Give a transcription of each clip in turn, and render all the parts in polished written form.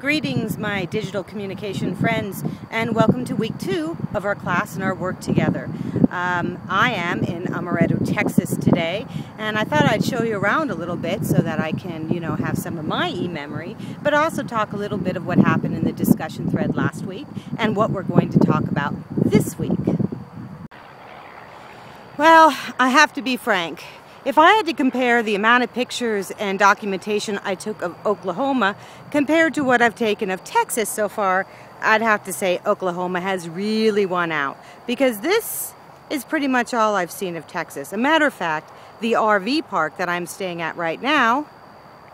Greetings, my digital communication friends, and welcome to week 2 of our class and our work together. I am in Amaretto, Texas today, and I thought I'd show you around a little bit so that I can, have some of my e-memory, but also talk a little bit of what happened in the discussion thread last week and what we're going to talk about this week. Well, I have to be frank. If I had to compare the amount of pictures and documentation I took of Oklahoma compared to what I've taken of Texas so far, I'd have to say Oklahoma has really won out, because this is pretty much all I've seen of Texas. A matter of fact, the RV park that I'm staying at right now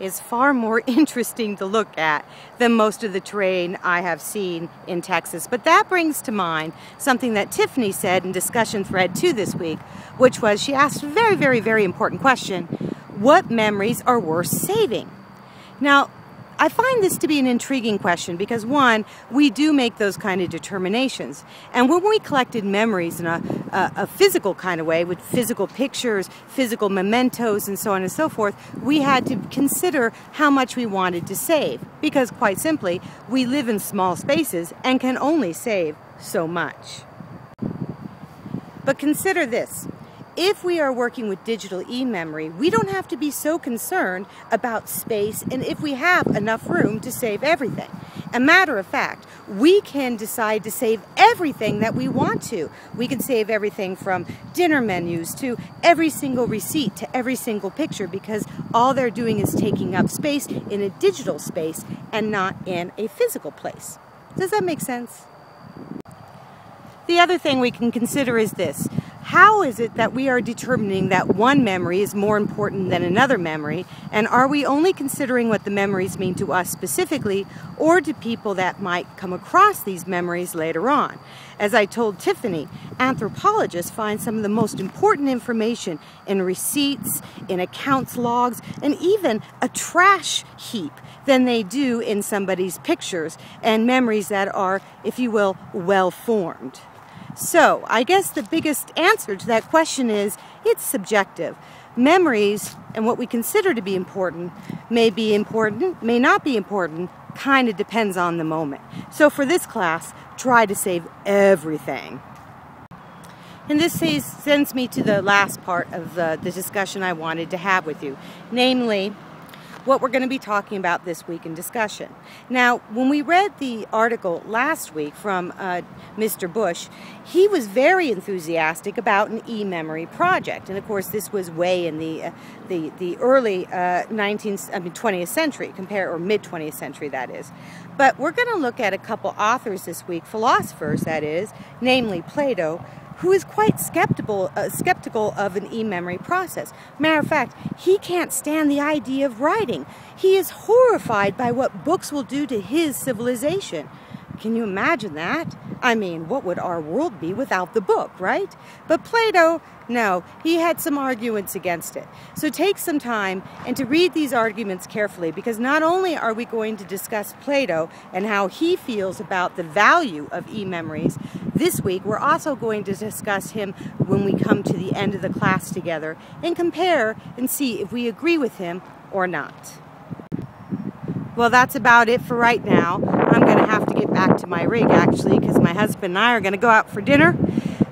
is far more interesting to look at than most of the terrain I have seen in Texas. But that brings to mind something that Tiffany said in discussion thread 2 this week, which was she asked a very, very, very important question: what memories are worth saving? Now, I find this to be an intriguing question because, one, we do make those kind of determinations. And when we collected memories in a physical kind of way, with physical pictures, physical mementos, and so on and so forth, we had to consider how much we wanted to save. Because, quite simply, we live in small spaces and can only save so much. But consider this. If we are working with digital e-memory, we don't have to be so concerned about space and if we have enough room to save everything. A matter of fact, we can decide to save everything that we want to. We can save everything from dinner menus to every single receipt to every single picture, because all they're doing is taking up space in a digital space and not in a physical place. Does that make sense? The other thing we can consider is this. How is it that we are determining that one memory is more important than another memory? And are we only considering what the memories mean to us specifically, or to people that might come across these memories later on? As I told Tiffany, anthropologists find some of the most important information in receipts, in accounts logs, and even a trash heap than they do in somebody's pictures and memories that are, if you will, well-formed. So, I guess the biggest answer to that question is, it's subjective. Memories and what we consider to be important, may not be important, kind of depends on the moment. So for this class, try to save everything. And this sends me to the last part of the discussion I wanted to have with you, namely, what we're going to be talking about this week in discussion. Now, when we read the article last week from Mr. Bush, he was very enthusiastic about an e-memory project. And of course, this was way in the early 20th century, or mid-20th century, that is. But we're going to look at a couple authors this week, philosophers, that is, namely Plato, who is quite skeptical of an e-memory process. Matter of fact, he can't stand the idea of writing. He is horrified by what books will do to his civilization. Can you imagine that? I mean, what would our world be without the book, right? But Plato, no, he had some arguments against it. So take some time and to read these arguments carefully, because not only are we going to discuss Plato and how he feels about the value of e-memories, this week we're also going to discuss him when we come to the end of the class together and compare and see if we agree with him or not. Well, that's about it for right now. I'm going to have to get back to my rig, actually, because my husband and I are going to go out for dinner.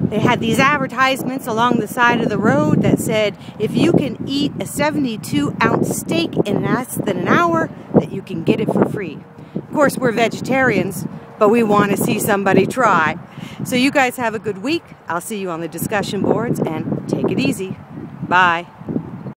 They had these advertisements along the side of the road that said, if you can eat a 72-ounce steak in less than an hour, that you can get it for free. Of course, we're vegetarians, but we want to see somebody try. So you guys have a good week. I'll see you on the discussion boards, and take it easy. Bye.